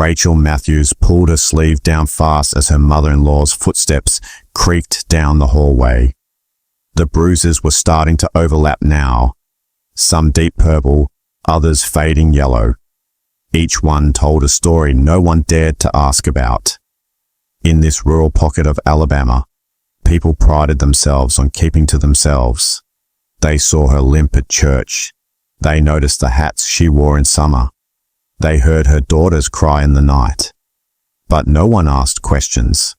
Rachel Matthews pulled her sleeve down fast as her mother-in-law's footsteps creaked down the hallway. The bruises were starting to overlap now, some deep purple, others fading yellow. Each one told a story no one dared to ask about. In this rural pocket of Alabama, people prided themselves on keeping to themselves. They saw her limp at church. They noticed the hats she wore in summer. They heard her daughters cry in the night. But no one asked questions.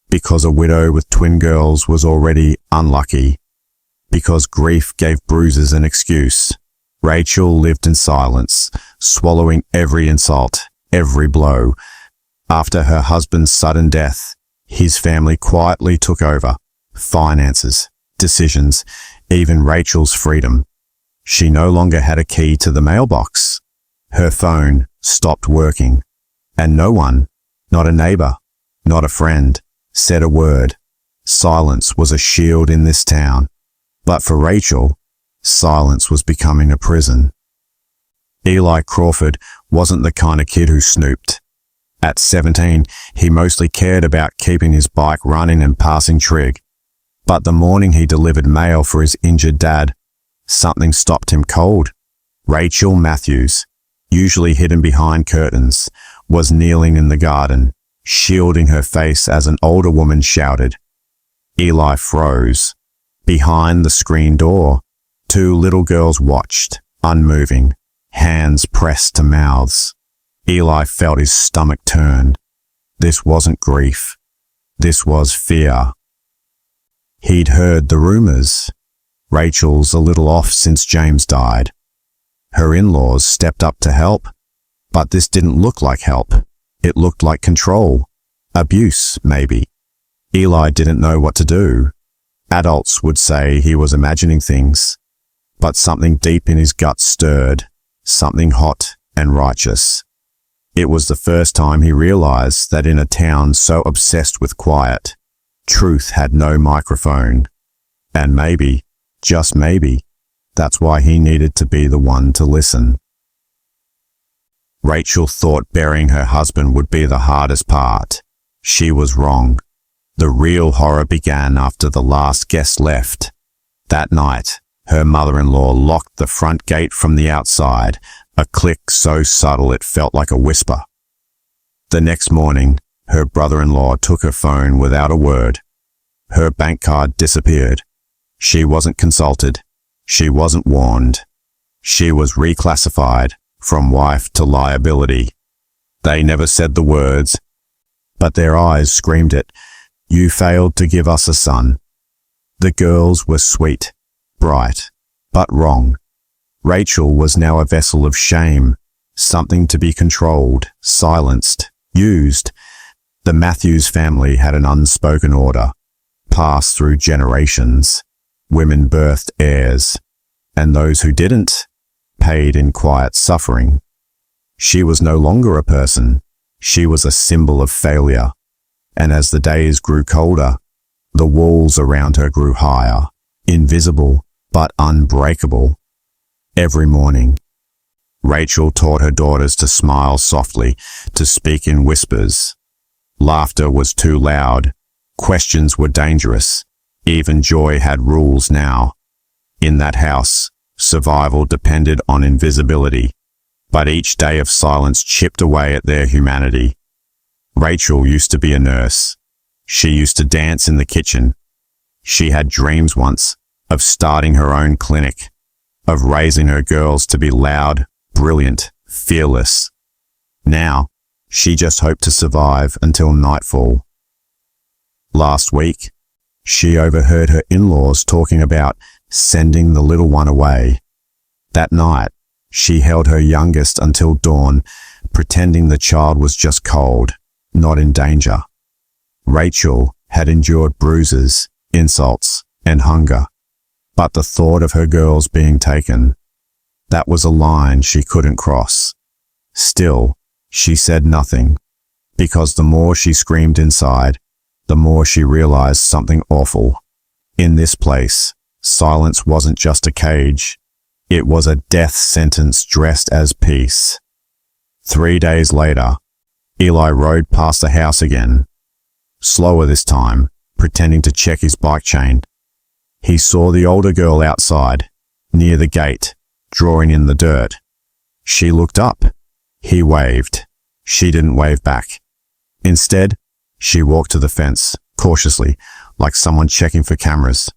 Because a widow with twin girls was already unlucky. Because grief gave bruises an excuse. Rachel lived in silence, swallowing every insult, every blow. After her husband's sudden death, his family quietly took over. Finances, decisions, even Rachel's freedom. She no longer had a key to the mailbox. Her phone stopped working, and no one, not a neighbor, not a friend, said a word. Silence was a shield in this town. But for Rachel, silence was becoming a prison. Eli Crawford wasn't the kind of kid who snooped. At 17, he mostly cared about keeping his bike running and passing trig. But the morning he delivered mail for his injured dad, something stopped him cold. Rachel Matthews, usually hidden behind curtains, was kneeling in the garden, shielding her face as an older woman shouted. Eli froze. Behind the screen door, two little girls watched, unmoving, hands pressed to mouths. Eli felt his stomach turn. This wasn't grief. This was fear. He'd heard the rumors. Rachel's a little off since James died. Her in-laws stepped up to help, but this didn't look like help. It looked like control. Abuse, maybe. Eli didn't know what to do. Adults would say he was imagining things, but something deep in his gut stirred, something hot and righteous. It was the first time he realized that in a town so obsessed with quiet, truth had no microphone. And maybe, just maybe, that's why he needed to be the one to listen. Rachel thought burying her husband would be the hardest part. She was wrong. The real horror began after the last guest left. That night, her mother-in-law locked the front gate from the outside, a click so subtle it felt like a whisper. The next morning, her brother-in-law took her phone without a word. Her bank card disappeared. She wasn't consulted. She wasn't warned. She was reclassified from wife to liability. They never said the words, but their eyes screamed it. You failed to give us a son. The girls were sweet, bright, but wrong. Rachel was now a vessel of shame, something to be controlled, silenced, used. The Matthews family had an unspoken order, passed through generations. Women birthed heirs, and those who didn't, paid in quiet suffering. She was no longer a person. She was a symbol of failure. And as the days grew colder, the walls around her grew higher, invisible but unbreakable. Every morning, Rachel taught her daughters to smile softly, to speak in whispers. Laughter was too loud. Questions were dangerous. Even joy had rules now. In that house, survival depended on invisibility, but each day of silence chipped away at their humanity. Rachel used to be a nurse. She used to dance in the kitchen. She had dreams once of starting her own clinic, of raising her girls to be loud, brilliant, fearless. Now, she just hoped to survive until nightfall. Last week, she overheard her in-laws talking about sending the little one away. That night, she held her youngest until dawn, pretending the child was just cold, not in danger. Rachel had endured bruises, insults, and hunger, but the thought of her girls being taken, that was a line she couldn't cross. Still, she said nothing, because the more she screamed inside, the more she realized something awful. In this place, silence wasn't just a cage. It was a death sentence dressed as peace. 3 days later, Eli rode past the house again. Slower this time, pretending to check his bike chain. He saw the older girl outside, near the gate, drawing in the dirt. She looked up. He waved. She didn't wave back. Instead, she walked to the fence, cautiously, like someone checking for cameras.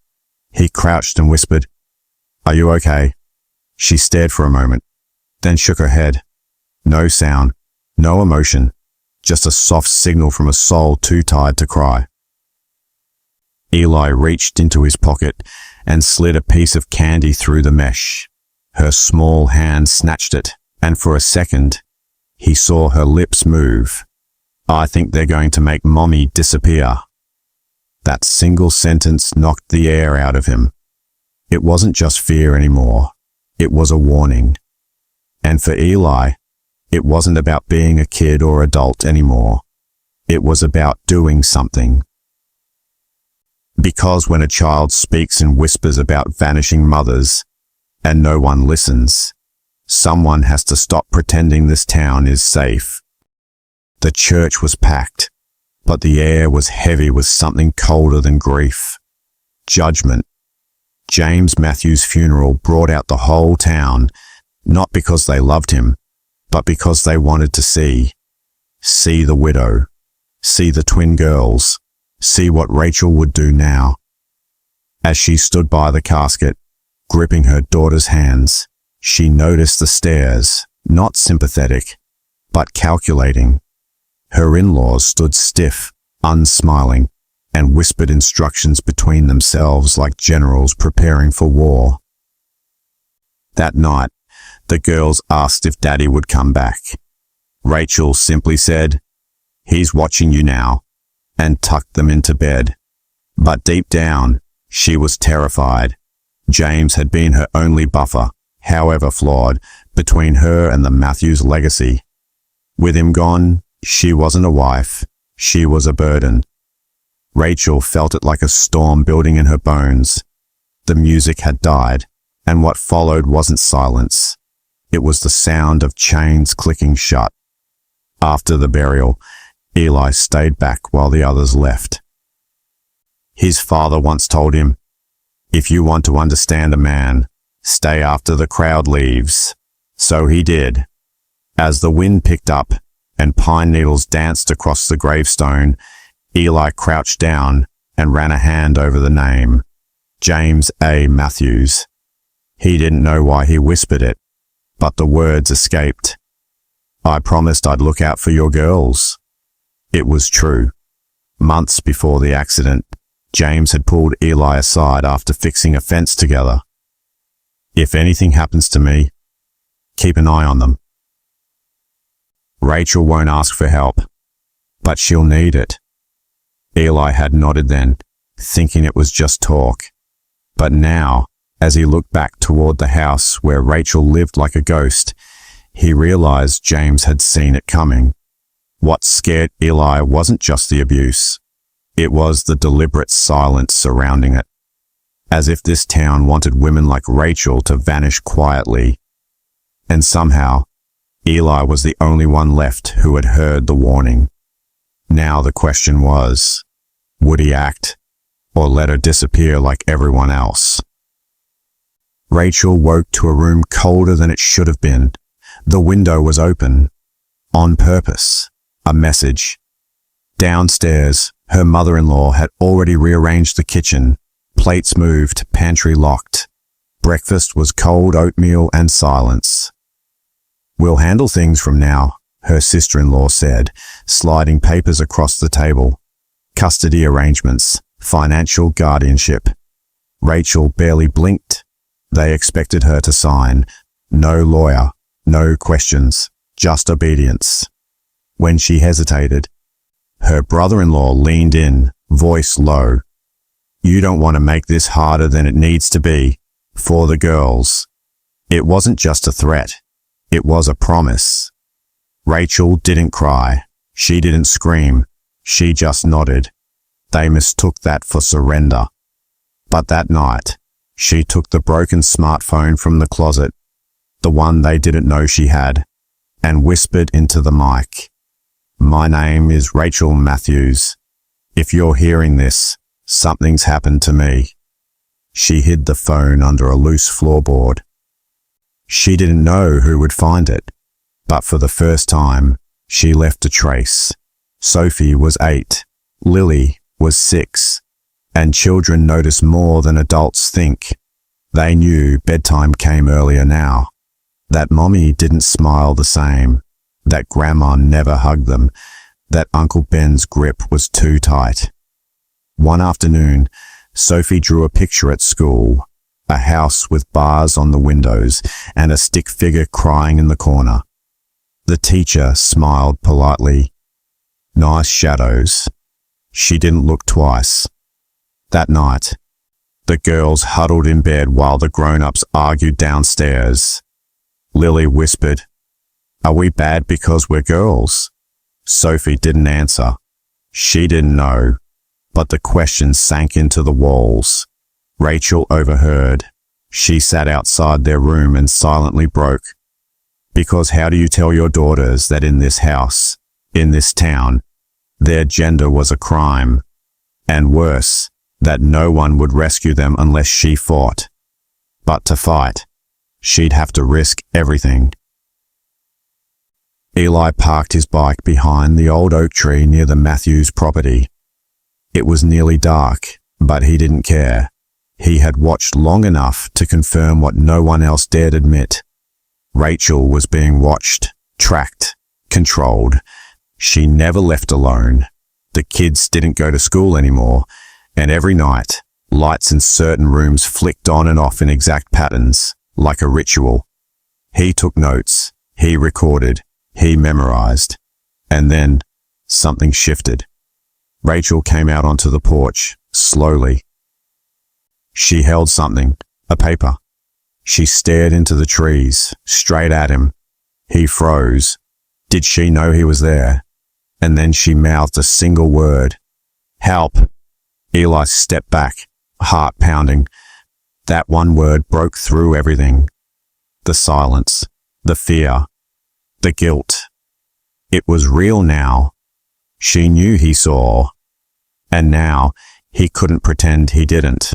He crouched and whispered, "Are you okay?" She stared for a moment, then shook her head. No sound, no emotion, just a soft signal from a soul too tired to cry. Eli reached into his pocket and slid a piece of candy through the mesh. Her small hand snatched it, and for a second, he saw her lips move. "I think they're going to make Mommy disappear." That single sentence knocked the air out of him. It wasn't just fear anymore. It was a warning. And for Eli, it wasn't about being a kid or adult anymore. It was about doing something. Because when a child speaks in whispers about vanishing mothers, and no one listens, someone has to stop pretending this town is safe. The church was packed, but the air was heavy with something colder than grief. Judgment. James Matthews' funeral brought out the whole town, not because they loved him, but because they wanted to see. See the widow. See the twin girls. See what Rachel would do now. As she stood by the casket, gripping her daughter's hands, she noticed the stares, not sympathetic, but calculating. Her in-laws stood stiff, unsmiling, and whispered instructions between themselves like generals preparing for war. That night, the girls asked if Daddy would come back. Rachel simply said, "He's watching you now," and tucked them into bed. But deep down, she was terrified. James had been her only buffer, however flawed, between her and the Matthews legacy. With him gone, she wasn't a wife, she was a burden. Rachel felt it like a storm building in her bones. The music had died, and what followed wasn't silence. It was the sound of chains clicking shut. After the burial, Eli stayed back while the others left. His father once told him, "If you want to understand a man, stay after the crowd leaves." So he did. As the wind picked up and pine needles danced across the gravestone, Eli crouched down and ran a hand over the name, James A. Matthews. He didn't know why he whispered it, but the words escaped. "I promised I'd look out for your girls." It was true. Months before the accident, James had pulled Eli aside after fixing a fence together. "If anything happens to me, keep an eye on them. Rachel won't ask for help, but she'll need it." Eli had nodded then, thinking it was just talk. But now, as he looked back toward the house where Rachel lived like a ghost, he realized James had seen it coming. What scared Eli wasn't just the abuse. It was the deliberate silence surrounding it. As if this town wanted women like Rachel to vanish quietly. And somehow, Eli was the only one left who had heard the warning. Now the question was, would he act, or let her disappear like everyone else? Rachel woke to a room colder than it should have been. The window was open. On purpose. A message. Downstairs, her mother-in-law had already rearranged the kitchen. Plates moved, pantry locked. Breakfast was cold oatmeal and silence. "We'll handle things from now," her sister-in-law said, sliding papers across the table. Custody arrangements, financial guardianship. Rachel barely blinked. They expected her to sign. No lawyer, no questions, just obedience. When she hesitated, her brother-in-law leaned in, voice low. "You don't want to make this harder than it needs to be, for the girls." It wasn't just a threat. It was a promise. Rachel didn't cry. She didn't scream. She just nodded. They mistook that for surrender. But that night, she took the broken smartphone from the closet, the one they didn't know she had, and whispered into the mic, "My name is Rachel Matthews. If you're hearing this, something's happened to me." She hid the phone under a loose floorboard. She didn't know who would find it, but for the first time, she left a trace. Sophie was 8, Lily was 6, and children notice more than adults think. They knew bedtime came earlier now, that Mommy didn't smile the same, that Grandma never hugged them, that Uncle Ben's grip was too tight. One afternoon, Sophie drew a picture at school, a house with bars on the windows and a stick figure crying in the corner. The teacher smiled politely. "Nice shadows." She didn't look twice. That night, the girls huddled in bed while the grown-ups argued downstairs. Lily whispered, "Are we bad because we're girls?" Sophie didn't answer. She didn't know, but the question sank into the walls. Rachel overheard. She sat outside their room and silently broke. Because how do you tell your daughters that in this house, in this town, their gender was a crime? And worse, that no one would rescue them unless she fought. But to fight, she'd have to risk everything. Eli parked his bike behind the old oak tree near the Matthews property. It was nearly dark, but he didn't care. He had watched long enough to confirm what no one else dared admit. Rachel was being watched, tracked, controlled. She never left alone. The kids didn't go to school anymore, and every night, lights in certain rooms flicked on and off in exact patterns, like a ritual. He took notes, he recorded, he memorized. And then, something shifted. Rachel came out onto the porch, slowly. She held something, a paper. She stared into the trees, straight at him. He froze. Did she know he was there? And then she mouthed a single word. "Help!" Eli stepped back, heart pounding. That one word broke through everything. The silence, the fear, the guilt. It was real now. She knew he saw. And now he couldn't pretend he didn't.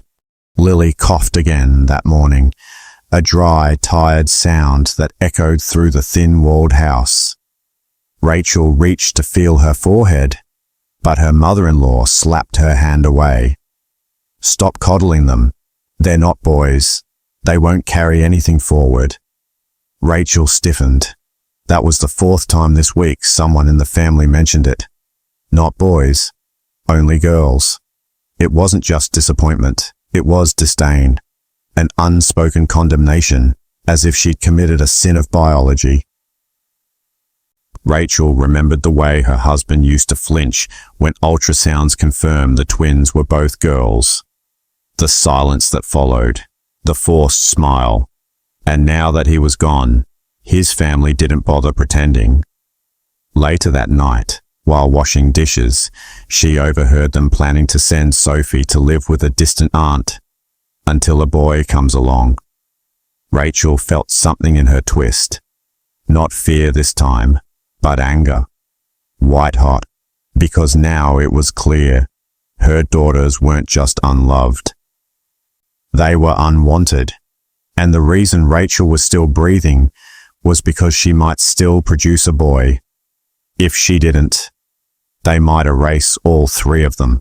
Lily coughed again that morning, a dry, tired sound that echoed through the thin-walled house. Rachel reached to feel her forehead, but her mother-in-law slapped her hand away. "Stop coddling them. They're not boys. They won't carry anything forward." Rachel stiffened. That was the 4th time this week someone in the family mentioned it. Not boys, only girls. It wasn't just disappointment. It was disdain, an unspoken condemnation, as if she'd committed a sin of biology. Rachel remembered the way her husband used to flinch when ultrasounds confirmed the twins were both girls. The silence that followed, the forced smile. And now that he was gone, his family didn't bother pretending. Later that night, while washing dishes, she overheard them planning to send Sophie to live with a distant aunt until a boy comes along. Rachel felt something in her twist. Not fear this time, but anger. White hot, because now it was clear her daughters weren't just unloved. They were unwanted, and the reason Rachel was still breathing was because she might still produce a boy. If she didn't, they might erase all 3 of them.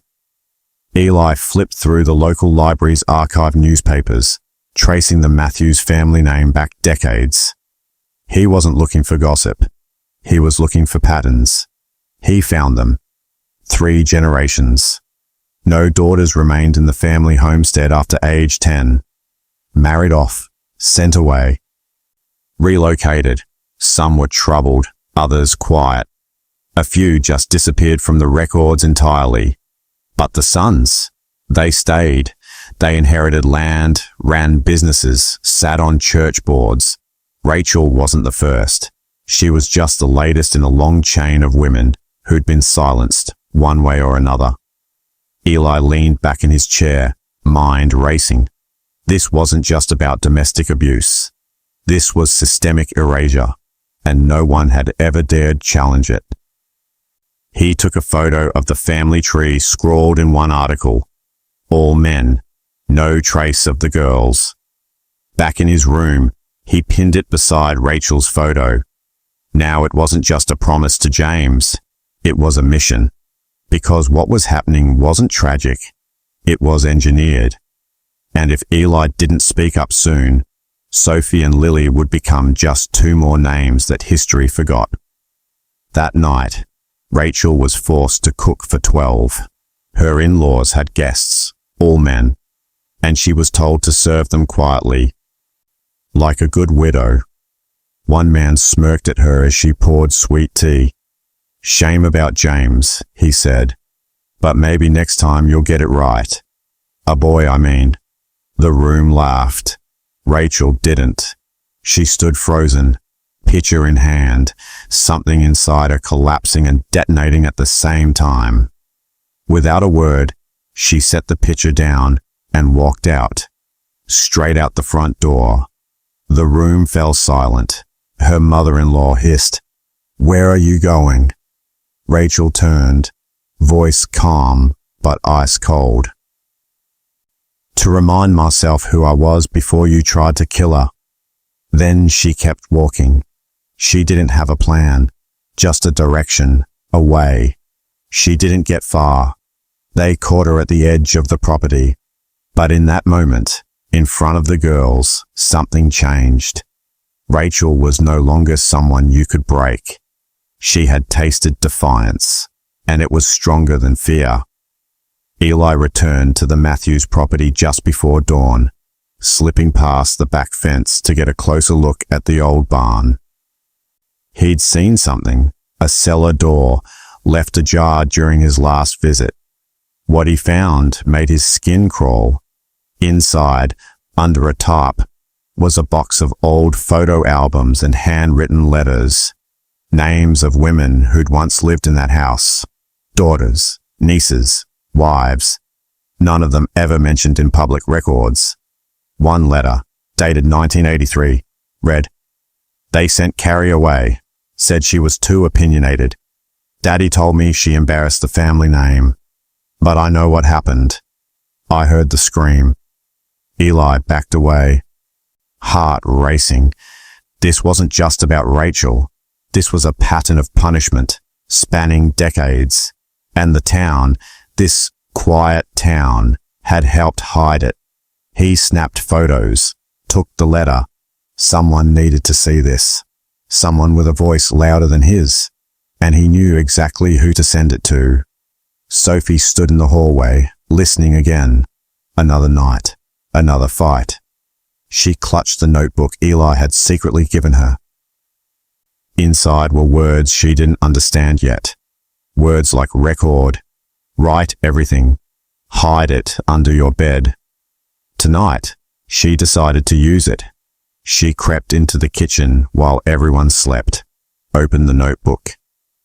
Eli flipped through the local library's archived newspapers, tracing the Matthews family name back decades. He wasn't looking for gossip. He was looking for patterns. He found them. 3 generations. No daughters remained in the family homestead after age 10. Married off, sent away. Relocated. Some were troubled, others quiet. A few just disappeared from the records entirely. But the sons, they stayed. They inherited land, ran businesses, sat on church boards. Rachel wasn't the first. She was just the latest in a long chain of women who'd been silenced, one way or another. Eli leaned back in his chair, mind racing. This wasn't just about domestic abuse. This was systemic erasure. and no one had ever dared challenge it. He took a photo of the family tree scrawled in one article, "All men, no trace of the girls." Back in his room, he pinned it beside Rachel's photo. Now it wasn't just a promise to James, it was a mission. Because what was happening wasn't tragic, it was engineered. And if Eli didn't speak up soon, Sophie and Lily would become just two more names that history forgot. That night, Rachel was forced to cook for 12. Her in-laws had guests, all men, and she was told to serve them quietly, like a good widow. One man smirked at her as she poured sweet tea. "Shame about James," he said, "but maybe next time you'll get it right. A boy, I mean." The room laughed. Rachel didn't. She stood frozen, pitcher in hand, something inside her collapsing and detonating at the same time. Without a word, she set the pitcher down and walked out, straight out the front door. The room fell silent. Her mother-in-law hissed, "Where are you going?" Rachel turned, voice calm but ice cold. "To remind myself who I was before you tried to kill her." Then she kept walking. She didn't have a plan, just a direction, a way. She didn't get far. They caught her at the edge of the property. But in that moment, in front of the girls, something changed. Rachel was no longer someone you could break. She had tasted defiance, and it was stronger than fear. Eli returned to the Matthews property just before dawn, slipping past the back fence to get a closer look at the old barn. He'd seen something, a cellar door, left ajar during his last visit. What he found made his skin crawl. Inside, under a tarp, was a box of old photo albums and handwritten letters. Names of women who'd once lived in that house. Daughters, nieces, wives. None of them ever mentioned in public records. One letter, dated 1983, read, "They sent Carrie away. Said she was too opinionated. Daddy told me she embarrassed the family name. But I know what happened. I heard the scream." Eli backed away, heart racing. This wasn't just about Rachel. This was a pattern of punishment, spanning decades. And the town, this quiet town, had helped hide it. He snapped photos, took the letter. Someone needed to see this. Someone with a voice louder than his. And he knew exactly who to send it to. Sophie stood in the hallway, listening again. Another night. Another fight. She clutched the notebook Eli had secretly given her. Inside were words she didn't understand yet. Words like record, write everything, hide it under your bed. Tonight, she decided to use it. She crept into the kitchen while everyone slept, opened the notebook,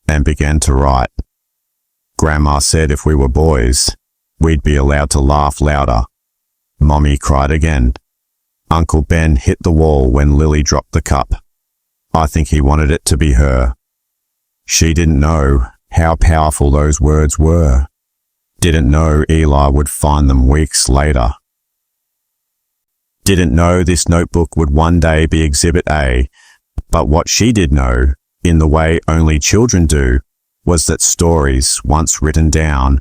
and began to write. Grandma said if we were boys, we'd be allowed to laugh louder. Mommy cried again. Uncle Ben hit the wall when Lily dropped the cup. I think he wanted it to be her. She didn't know how powerful those words were. Didn't know Eli would find them weeks later. Didn't know this notebook would one day be Exhibit A, but what she did know, in the way only children do, was that stories, once written down,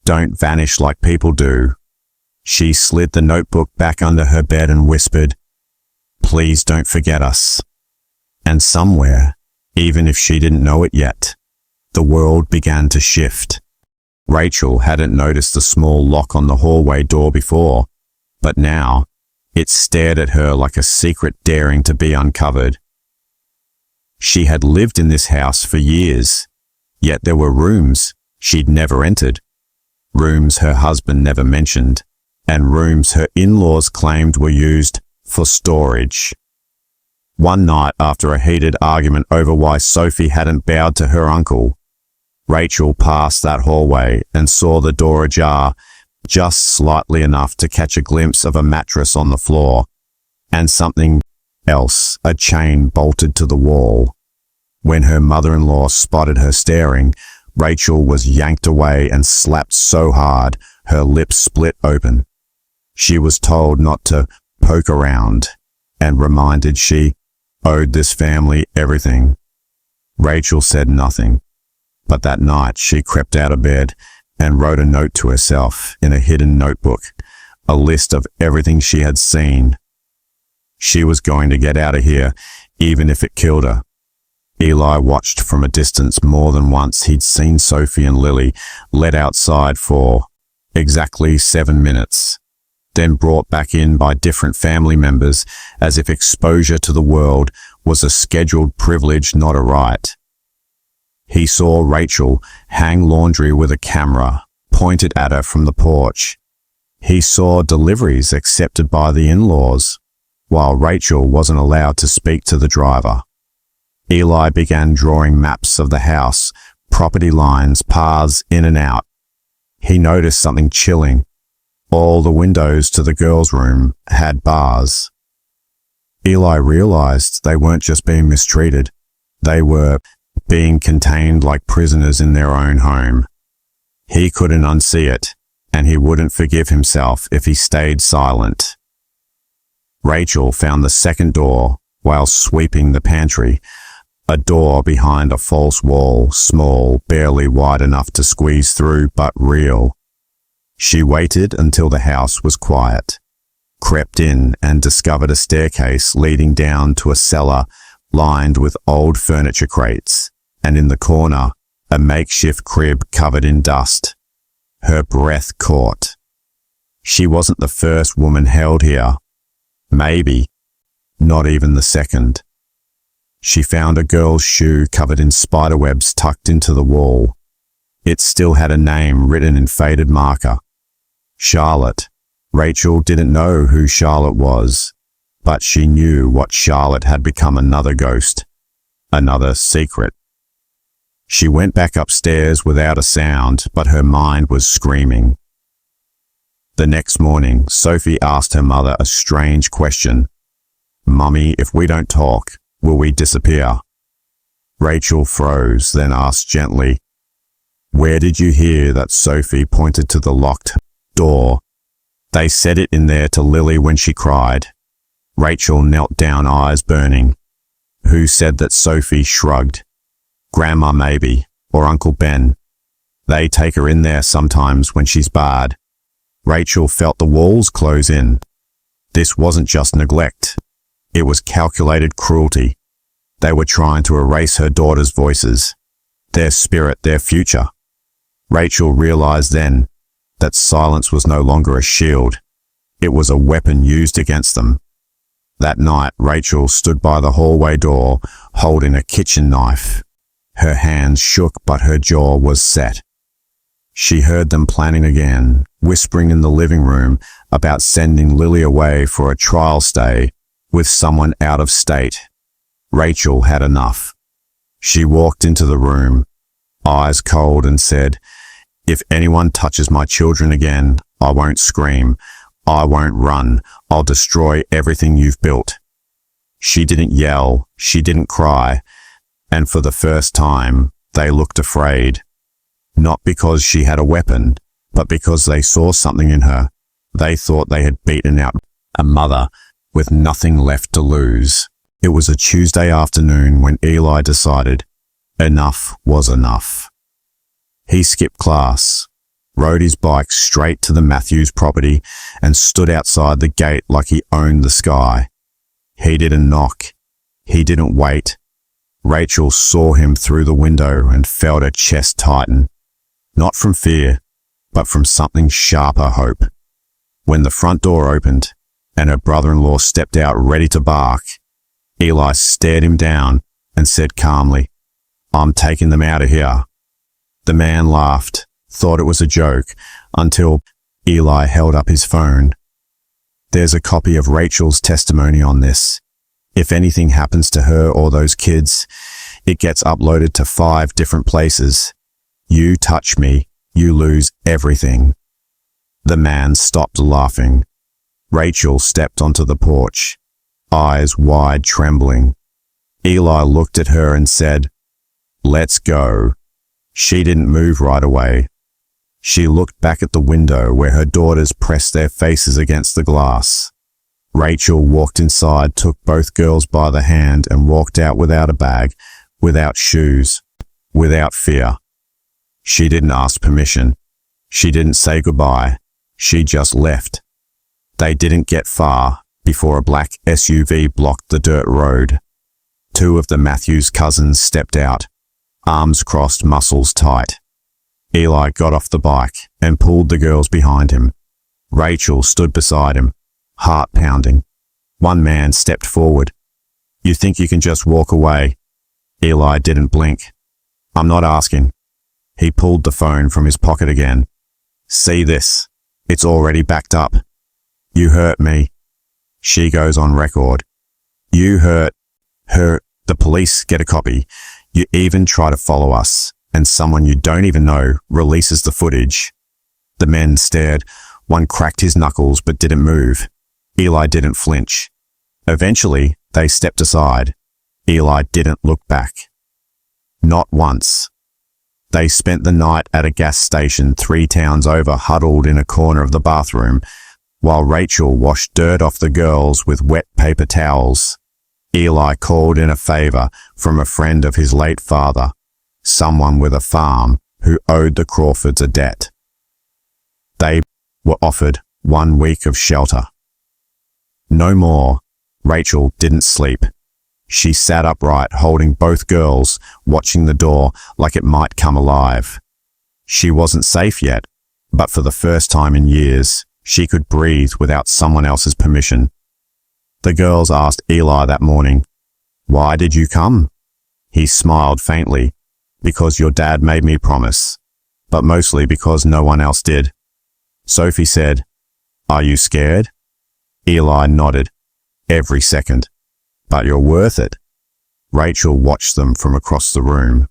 don't vanish like people do. She slid the notebook back under her bed and whispered, "Please don't forget us." And somewhere, even if she didn't know it yet, the world began to shift. Rachel hadn't noticed the small lock on the hallway door before, but now it stared at her like a secret daring to be uncovered. She had lived in this house for years, yet there were rooms she'd never entered, rooms her husband never mentioned, and rooms her in-laws claimed were used for storage. One night, after a heated argument over why Sophie hadn't bowed to her uncle, Rachel passed that hallway and saw the door ajar, just slightly enough to catch a glimpse of a mattress on the floor, and something else, a chain bolted to the wall. When her mother-in-law spotted her staring, Rachel was yanked away and slapped so hard her lips split open. She was told not to poke around and reminded she owed this family everything. Rachel said nothing, but that night she crept out of bed and wrote a note to herself in a hidden notebook, a list of everything she had seen. She was going to get out of here, even if it killed her. Eli watched from a distance. More than once he'd seen Sophie and Lily led outside for exactly 7 minutes, then brought back in by different family members as if exposure to the world was a scheduled privilege, not a right. He saw Rachel hang laundry with a camera pointed at her from the porch. He saw deliveries accepted by the in-laws, while Rachel wasn't allowed to speak to the driver. Eli began drawing maps of the house, property lines, paths in and out. He noticed something chilling. All the windows to the girls' room had bars. Eli realized they weren't just being mistreated. They were being contained like prisoners in their own home. He couldn't unsee it, and he wouldn't forgive himself if he stayed silent. Rachel found the second door while sweeping the pantry, a door behind a false wall, small, barely wide enough to squeeze through, but real. She waited until the house was quiet, crept in and discovered a staircase leading down to a cellar lined with old furniture crates, and in the corner, a makeshift crib covered in dust. Her breath caught. She wasn't the first woman held here. Maybe not even the second. She found a girl's shoe covered in spiderwebs tucked into the wall. It still had a name written in faded marker. Charlotte. Rachel didn't know who Charlotte was, but she knew what Charlotte had become: another ghost, another secret. She went back upstairs without a sound, but her mind was screaming. The next morning, Sophie asked her mother a strange question. "Mummy, if we don't talk, will we disappear?" Rachel froze, then asked gently, "Where did you hear that?" Sophie pointed to the locked door. "They said it in there to Lily when she cried." Rachel knelt down, eyes burning. "Who said that?" Sophie shrugged. "Grandma maybe, or Uncle Ben. They take her in there sometimes when she's bad." Rachel felt the walls close in. This wasn't just neglect. It was calculated cruelty. They were trying to erase her daughter's voices, their spirit, their future. Rachel realized then that silence was no longer a shield. It was a weapon used against them. That night, Rachel stood by the hallway door, holding a kitchen knife. Her hands shook, but her jaw was set. She heard them planning again, whispering in the living room about sending Lily away for a trial stay with someone out of state. Rachel had enough. She walked into the room, eyes cold, and said, "If anyone touches my children again, I won't scream. I won't run. I'll destroy everything you've built." She didn't yell. She didn't cry. And for the first time, they looked afraid. Not because she had a weapon, but because they saw something in her. They thought they had beaten out a mother with nothing left to lose. It was a Tuesday afternoon when Eli decided enough was enough. He skipped class, rode his bike straight to the Matthews property, and stood outside the gate like he owned the sky. He didn't knock. He didn't wait. Rachel saw him through the window and felt her chest tighten. Not from fear, but from something sharper: hope. When the front door opened and her brother-in-law stepped out ready to bark, Eli stared him down and said calmly, "I'm taking them out of here." The man laughed, thought it was a joke, until Eli held up his phone. "There's a copy of Rachel's testimony on this. If anything happens to her or those kids, it gets uploaded to 5 different places. You touch me, you lose everything." The man stopped laughing. Rachel stepped onto the porch, eyes wide, trembling. Eli looked at her and said, "Let's go." She didn't move right away. She looked back at the window where her daughters pressed their faces against the glass. Rachel walked inside, took both girls by the hand and walked out without a bag, without shoes, without fear. She didn't ask permission. She didn't say goodbye. She just left. They didn't get far before a black SUV blocked the dirt road. Two of the Matthews cousins stepped out, arms crossed, muscles tight. Eli got off the bike and pulled the girls behind him. Rachel stood beside him, heart pounding. One man stepped forward. "You think you can just walk away?" Eli didn't blink. "I'm not asking." He pulled the phone from his pocket again. "See this? It's already backed up. You hurt me." She goes on record. "You hurt her. The police get a copy. You even try to follow us, and someone you don't even know releases the footage." The men stared. One cracked his knuckles but didn't move. Eli didn't flinch. Eventually, they stepped aside. Eli didn't look back. Not once. They spent the night at a gas station 3 towns over, huddled in a corner of the bathroom, while Rachel washed dirt off the girls with wet paper towels. Eli called in a favor from a friend of his late father, someone with a farm who owed the Crawfords a debt. They were offered 1 week of shelter. No more. Rachel didn't sleep. She sat upright, holding both girls, watching the door like it might come alive. She wasn't safe yet, but for the first time in years, she could breathe without someone else's permission. The girls asked Eli that morning, "Why did you come?" He smiled faintly. "Because your dad made me promise, but mostly because no one else did." Sophie said, "Are you scared?" Eli nodded. "Every second. But you're worth it." Rachel watched them from across the room.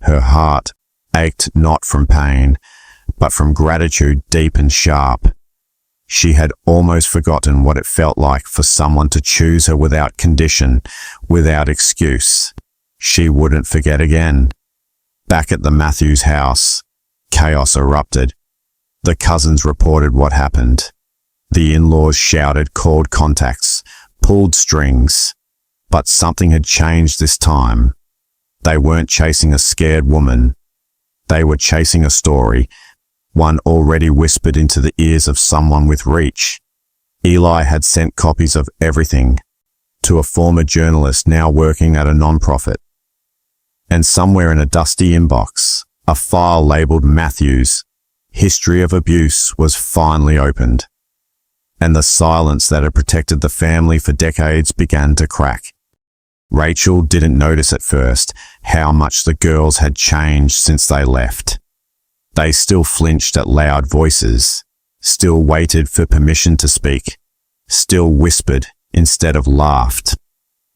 Her heart ached not from pain, but from gratitude deep and sharp. She had almost forgotten what it felt like for someone to choose her without condition, without excuse. She wouldn't forget again. Back at the Matthews house, chaos erupted. The cousins reported what happened. The in-laws shouted, called contacts, pulled strings. But something had changed this time. They weren't chasing a scared woman. They were chasing a story, one already whispered into the ears of someone with reach. Eli had sent copies of everything to a former journalist now working at a non-profit. And somewhere in a dusty inbox, a file labeled Matthews, History of Abuse, was finally opened. And the silence that had protected the family for decades began to crack. Rachel didn't notice at first how much the girls had changed since they left. They still flinched at loud voices, still waited for permission to speak, still whispered instead of laughed.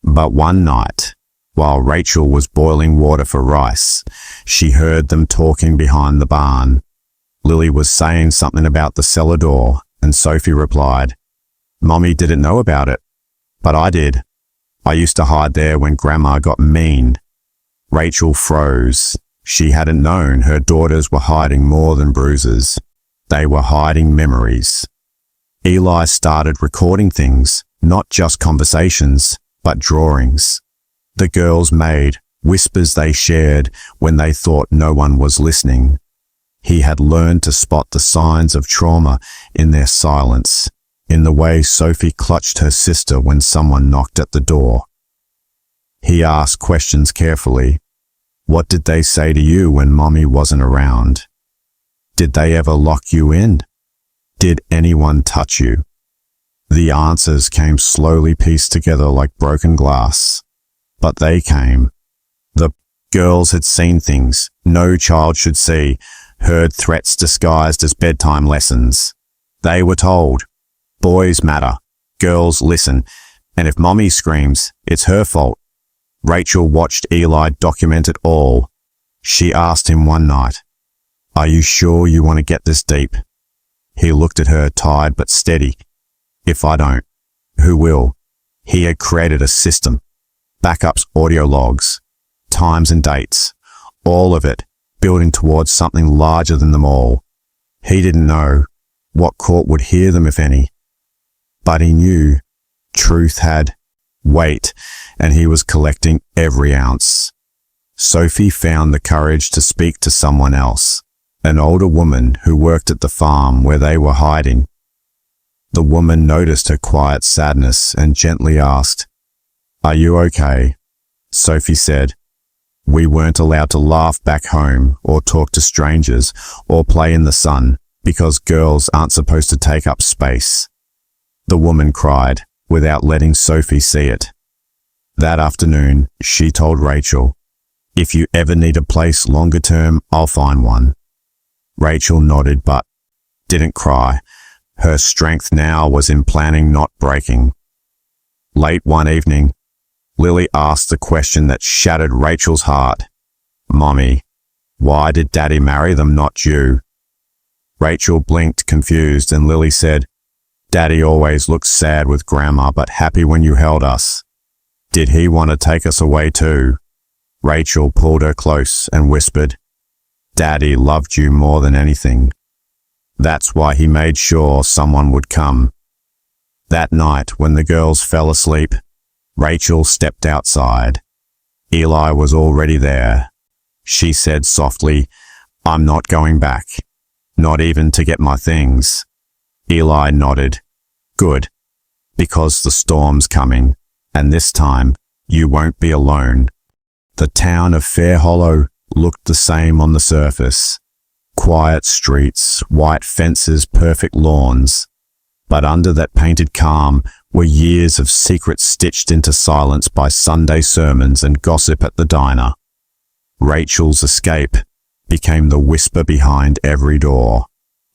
But one night, while Rachel was boiling water for rice, she heard them talking behind the barn. Lily was saying something about the cellar door, and Sophie replied, "Mommy didn't know about it, but I did. I used to hide there when Grandma got mean." Rachel froze. She hadn't known her daughters were hiding more than bruises. They were hiding memories. Eli started recording things, not just conversations, but drawings. The girls made, whispers they shared when they thought no one was listening. He had learned to spot the signs of trauma in their silence, in the way Sophie clutched her sister when someone knocked at the door. He asked questions carefully. What did they say to you when Mommy wasn't around? Did they ever lock you in? Did anyone touch you? The answers came slowly pieced together like broken glass. But they came. The girls had seen things no child should see, heard threats disguised as bedtime lessons. They were told, boys matter, girls listen, and if Mommy screams, it's her fault. Rachel watched Eli document it all. She asked him one night, "Are you sure you want to get this deep?" He looked at her, tired but steady. "If I don't, who will?" He had created a system, backups, audio logs, times and dates, all of it building towards something larger than them all. He didn't know what court would hear them, if any, but he knew truth had weight, and he was collecting every ounce. Sophie found the courage to speak to someone else, an older woman who worked at the farm where they were hiding. The woman noticed her quiet sadness and gently asked, "Are you okay?" Sophie said, "We weren't allowed to laugh back home or talk to strangers or play in the sun because girls aren't supposed to take up space." The woman cried without letting Sophie see it. That afternoon, she told Rachel, "If you ever need a place longer term, I'll find one." Rachel nodded but didn't cry. Her strength now was in planning, not breaking. Late one evening, Lily asked the question that shattered Rachel's heart. "Mommy, why did Daddy marry them, not you?" Rachel blinked, confused, and Lily said, "Daddy always looked sad with Grandma, but happy when you held us. Did he want to take us away too?" Rachel pulled her close and whispered, "Daddy loved you more than anything. That's why he made sure someone would come." That night, when the girls fell asleep, Rachel stepped outside. Eli was already there. She said softly, "I'm not going back, not even to get my things." Eli nodded. "Good, because the storm's coming, and this time you won't be alone." The town of Fair Hollow looked the same on the surface. Quiet streets, white fences, perfect lawns. But under that painted calm were years of secrets stitched into silence by Sunday sermons and gossip at the diner. Rachel's escape became the whisper behind every door.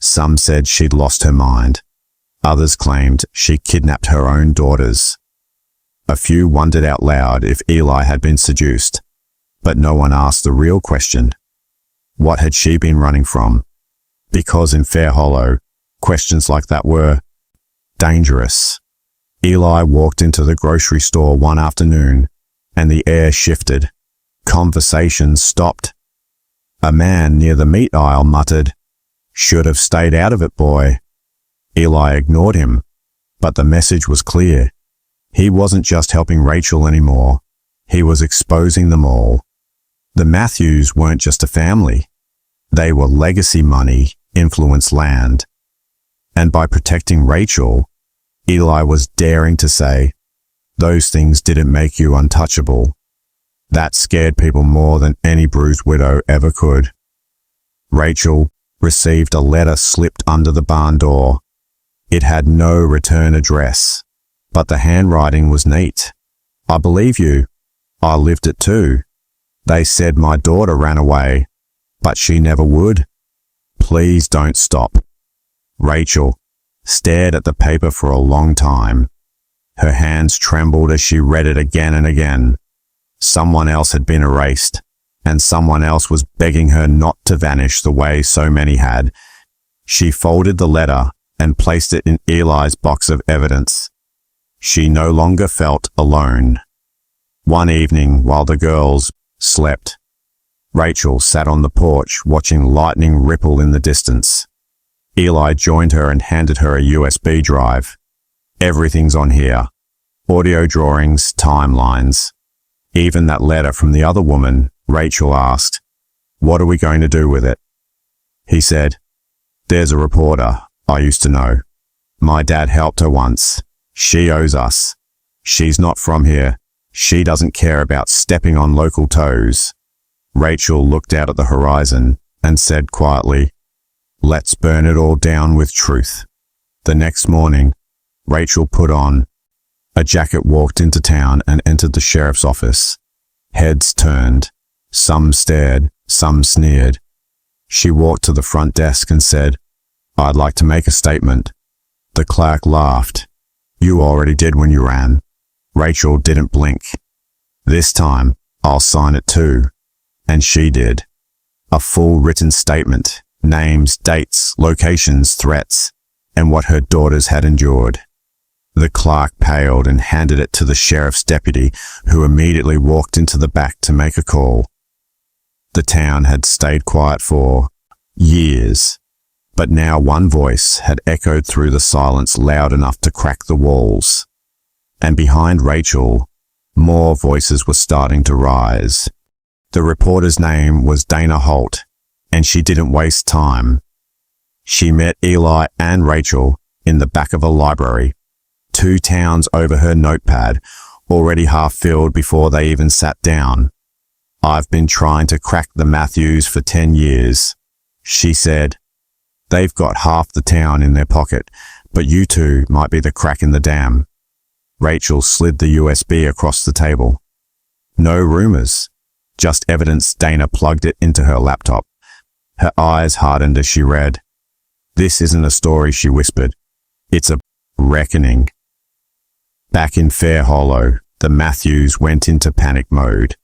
Some said she'd lost her mind. Others claimed she kidnapped her own daughters. A few wondered out loud if Eli had been seduced, but no one asked the real question. What had she been running from? Because in Fair Hollow, questions like that were dangerous. Eli walked into the grocery store one afternoon, and the air shifted. Conversation stopped. A man near the meat aisle muttered, "Should have stayed out of it, boy." Eli ignored him, but the message was clear. He wasn't just helping Rachel anymore. He was exposing them all. The Matthews weren't just a family. They were legacy money, influence land. And by protecting Rachel, Eli was daring to say, those things didn't make you untouchable. That scared people more than any bruised widow ever could. Rachel received a letter slipped under the barn door. It had no return address, but the handwriting was neat. "I believe you. I lived it too. They said my daughter ran away, but she never would. Please don't stop." Rachel stared at the paper for a long time. Her hands trembled as she read it again and again. Someone else had been erased, and someone else was begging her not to vanish the way so many had. She folded the letter and placed it in Eli's box of evidence. She no longer felt alone. One evening, while the girls slept, Rachel sat on the porch watching lightning ripple in the distance. Eli joined her and handed her a USB drive. "Everything's on here. Audio drawings, timelines. Even that letter from the other woman." Rachel asked, "What are we going to do with it?" He said, "There's a reporter I used to know. My dad helped her once. She owes us. She's not from here. She doesn't care about stepping on local toes." Rachel looked out at the horizon and said quietly, "Let's burn it all down with truth." The next morning, Rachel put on a jacket, walked into town, and entered the sheriff's office. Heads turned. Some stared, some sneered. She walked to the front desk and said, "I'd like to make a statement." The clerk laughed. "You already did when you ran." Rachel didn't blink. "This time, I'll sign it too." And she did. A full written statement, names, dates, locations, threats, and what her daughters had endured. The clerk paled and handed it to the sheriff's deputy, who immediately walked into the back to make a call. The town had stayed quiet for years, but now one voice had echoed through the silence loud enough to crack the walls. And behind Rachel, more voices were starting to rise. The reporter's name was Dana Holt, and she didn't waste time. She met Eli and Rachel in the back of a library, 2 towns over her notepad, already half filled before they even sat down. "I've been trying to crack the Matthews for 10 years, she said. "They've got half the town in their pocket, but you two might be the crack in the dam." Rachel slid the USB across the table. No rumors, just evidence. Dana plugged it into her laptop. Her eyes hardened as she read. "This isn't a story," she whispered. "It's a reckoning." Back in Fair Hollow, the Matthews went into panic mode.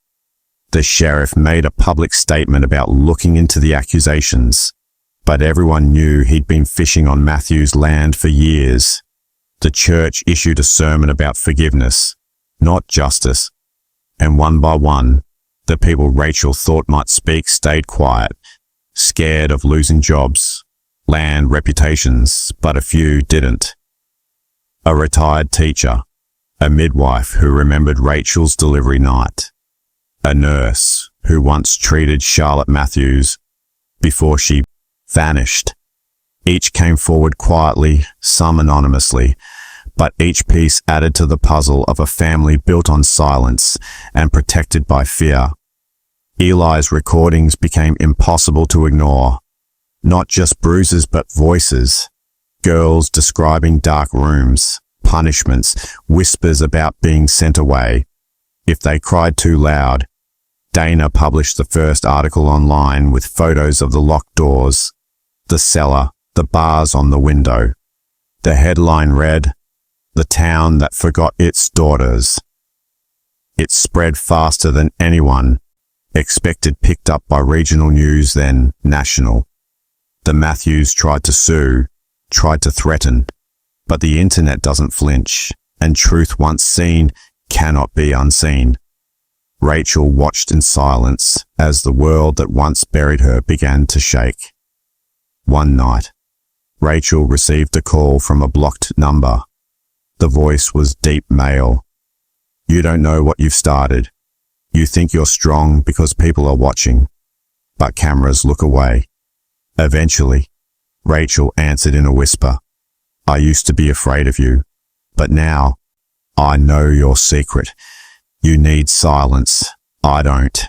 The sheriff made a public statement about looking into the accusations, but everyone knew he'd been fishing on Matthews' land for years. The church issued a sermon about forgiveness, not justice, and one by one, the people Rachel thought might speak stayed quiet, scared of losing jobs, land, reputations, but a few didn't. A retired teacher, a midwife who remembered Rachel's delivery night, a nurse who once treated Charlotte Matthews before she vanished. Each came forward quietly, some anonymously, but each piece added to the puzzle of a family built on silence and protected by fear. Eli's recordings became impossible to ignore. Not just bruises, but voices. Girls describing dark rooms, punishments, whispers about being sent away if they cried too loud. Dana published the first article online with photos of the locked doors, the cellar, the bars on the window. The headline read, "The town that forgot its daughters." It spread faster than anyone expected, picked up by regional news, then national. The Matthews tried to sue, tried to threaten, but the internet doesn't flinch, and truth once seen cannot be unseen. Rachel watched in silence as the world that once buried her began to shake. One night, Rachel received a call from a blocked number. The voice was deep male. "You don't know what you've started. You think you're strong because people are watching, but cameras look away." Eventually, Rachel answered in a whisper, "I used to be afraid of you, but now I know your secret. You need silence. I don't."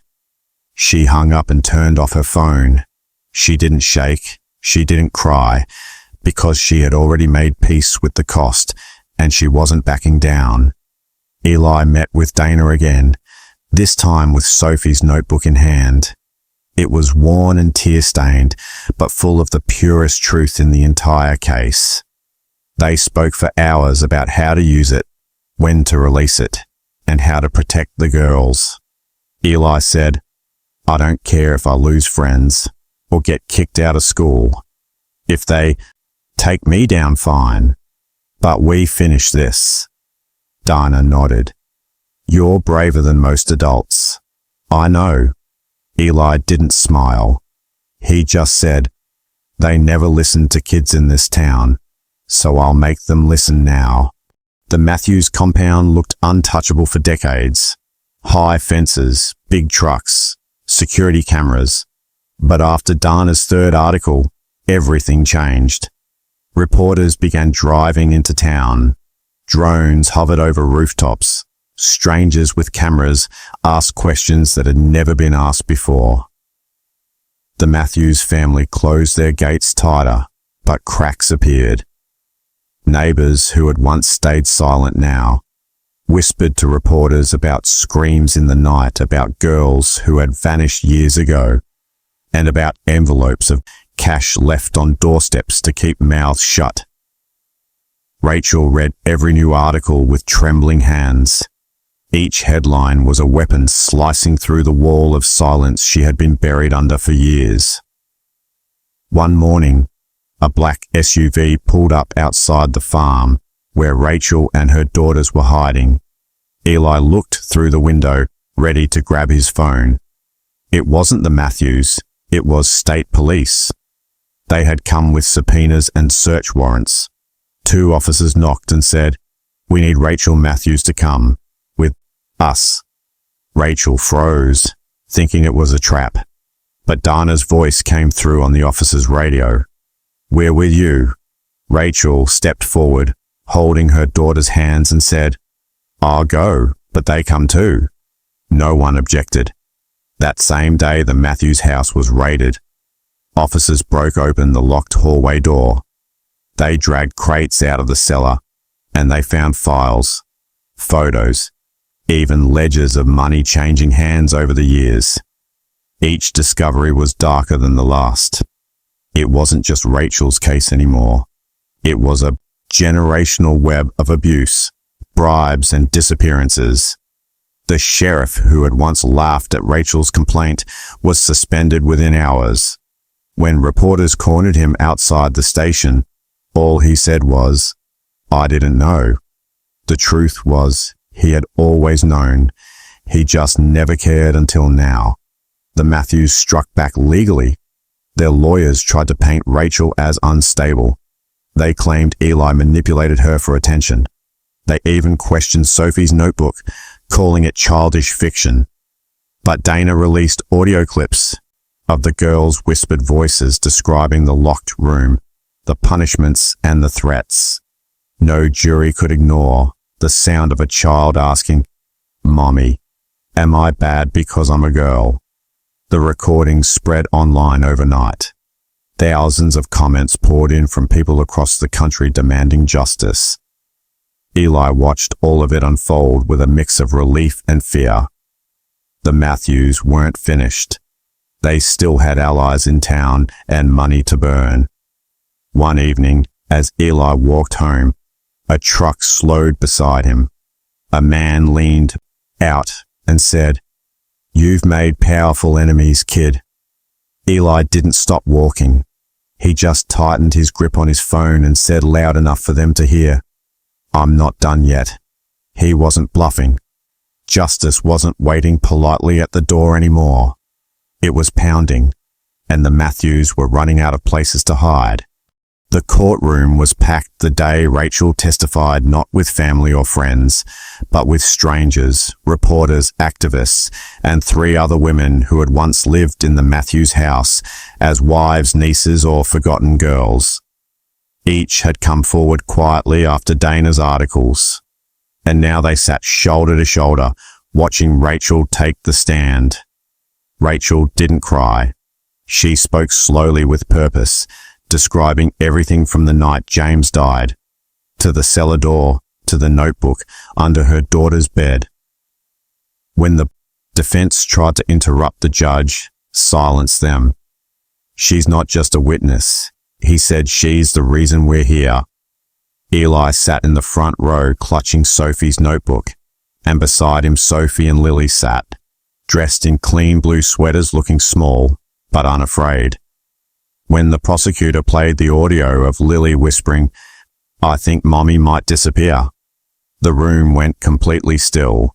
She hung up and turned off her phone. She didn't shake. She didn't cry, because she had already made peace with the cost, and she wasn't backing down. Eli met with Dana again, this time with Sophie's notebook in hand. It was worn and tear-stained, but full of the purest truth in the entire case. They spoke for hours about how to use it, when to release it, and how to protect the girls. Eli said, "I don't care if I lose friends or get kicked out of school. If they take me down, fine. But we finish this." Dana nodded. "You're braver than most adults." "I know." Eli didn't smile. He just said, "They never listened to kids in this town, so I'll make them listen now." The Matthews compound looked untouchable for decades. High fences, big trucks, security cameras. But after Dana's third article, everything changed. Reporters began driving into town. Drones hovered over rooftops. Strangers with cameras asked questions that had never been asked before. The Matthews family closed their gates tighter, but cracks appeared. Neighbors who had once stayed silent now whispered to reporters about screams in the night, about girls who had vanished years ago, and about envelopes of cash left on doorsteps to keep mouths shut. Rachel read every new article with trembling hands. Each headline was a weapon slicing through the wall of silence she had been buried under for years. One morning, a black SUV pulled up outside the farm, where Rachel and her daughters were hiding. Eli looked through the window, ready to grab his phone. It wasn't the Matthews, it was state police. They had come with subpoenas and search warrants. 2 officers knocked and said, "We need Rachel Matthews to come with us." Rachel froze, thinking it was a trap. But Dana's voice came through on the officer's radio. "We're with you." Rachel stepped forward, holding her daughter's hands, and said, "I'll go, but they come too." No one objected. That same day, the Matthews house was raided. Officers broke open the locked hallway door. They dragged crates out of the cellar, and they found files, photos, even ledgers of money changing hands over the years. Each discovery was darker than the last. It wasn't just Rachel's case anymore. It was a generational web of abuse, bribes, and disappearances. The sheriff, who had once laughed at Rachel's complaint, was suspended within hours. When reporters cornered him outside the station, all he said was, "I didn't know." The truth was, he had always known. He just never cared until now. The Matthews struck back legally. Their lawyers tried to paint Rachel as unstable. They claimed Eli manipulated her for attention. They even questioned Sophie's notebook, calling it childish fiction. But Dana released audio clips of the girls' whispered voices describing the locked room, the punishments, and the threats. No jury could ignore the sound of a child asking, "Mommy, am I bad because I'm a girl?" The recordings spread online overnight. Thousands of comments poured in from people across the country demanding justice. Eli watched all of it unfold with a mix of relief and fear. The Matthews weren't finished. They still had allies in town and money to burn. One evening, as Eli walked home, a truck slowed beside him. A man leaned out and said, "You've made powerful enemies, kid." Eli didn't stop walking. He just tightened his grip on his phone and said loud enough for them to hear, "I'm not done yet." He wasn't bluffing. Justice wasn't waiting politely at the door anymore. It was pounding, and the Matthews were running out of places to hide. The courtroom was packed the day Rachel testified, not with family or friends, but with strangers, reporters, activists, and 3 other women who had once lived in the Matthews house as wives, nieces, or forgotten girls. Each had come forward quietly after Dana's articles, and now they sat shoulder to shoulder, watching Rachel take the stand. Rachel didn't cry. She spoke slowly with purpose, describing everything from the night James died, to the cellar door, to the notebook under her daughter's bed. When the defense tried to interrupt, the judge silenced them. "She's not just a witness," he said. "She's the reason we're here." Eli sat in the front row, clutching Sophie's notebook, and beside him Sophie and Lily sat, dressed in clean blue sweaters, looking small, but unafraid. When the prosecutor played the audio of Lily whispering, "I think Mommy might disappear," the room went completely still.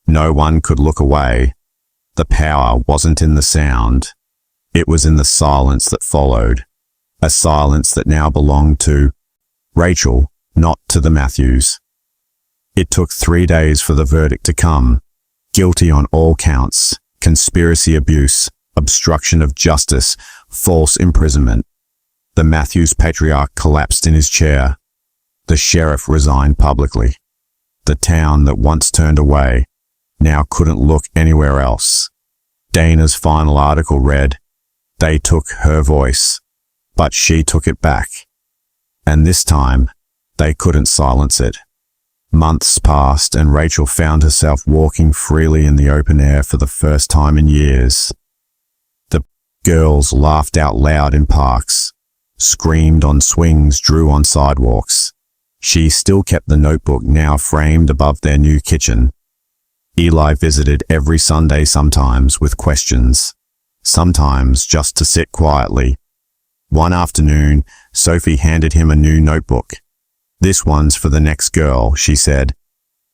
No one could look away. The power wasn't in the sound. It was in the silence that followed, a silence that now belonged to Rachel, not to the Matthews. It took 3 days for the verdict to come. Guilty on all counts: conspiracy, abuse, obstruction of justice, false imprisonment. The Matthews patriarch collapsed in his chair. The sheriff resigned publicly. The town that once turned away now couldn't look anywhere else. Dana's final article read, "They took her voice, but she took it back." And this time, they couldn't silence it. Months passed, and Rachel found herself walking freely in the open air for the first time in years. The girls laughed out loud in parks, screamed on swings, drew on sidewalks. She still kept the notebook, now framed above their new kitchen. Eli visited every Sunday, sometimes with questions, sometimes just to sit quietly. One afternoon, Sophie handed him a new notebook. This one's for the next girl, she said,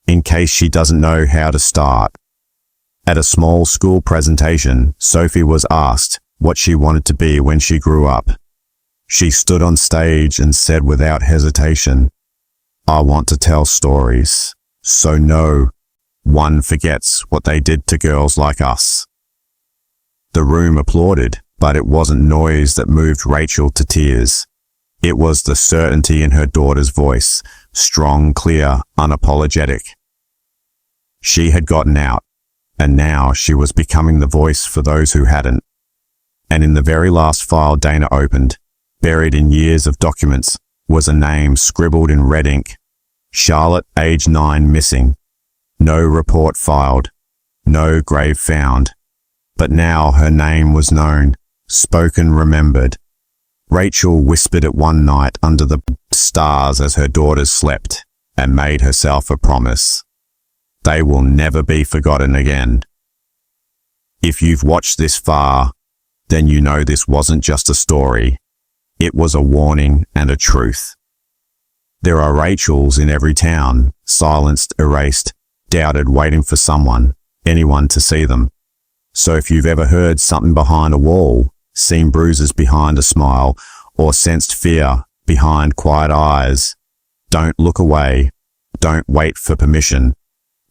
in case she doesn't know how to start. At a small school presentation, Sophie was asked what she wanted to be when she grew up. She stood on stage and said without hesitation, "I want to tell stories, so no one forgets what they did to girls like us." The room applauded, but it wasn't noise that moved Rachel to tears. It was the certainty in her daughter's voice, strong, clear, unapologetic. She had gotten out, and now she was becoming the voice for those who hadn't. And in the very last file Dana opened, buried in years of documents, was a name scribbled in red ink. Charlotte, age 9, missing. No report filed. No grave found. But now her name was known, spoken, remembered. Rachel whispered it one night under the stars as her daughters slept, and made herself a promise. They will never be forgotten again. If you've watched this far, then you know this wasn't just a story. It was a warning and a truth. There are Rachels in every town, silenced, erased, doubted, waiting for someone, anyone to see them. So if you've ever heard something behind a wall, seen bruises behind a smile, or sensed fear behind quiet eyes, don't look away. Don't wait for permission.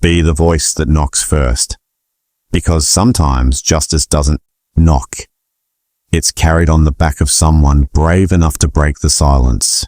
Be the voice that knocks first. Because sometimes justice doesn't knock. It's carried on the back of someone brave enough to break the silence.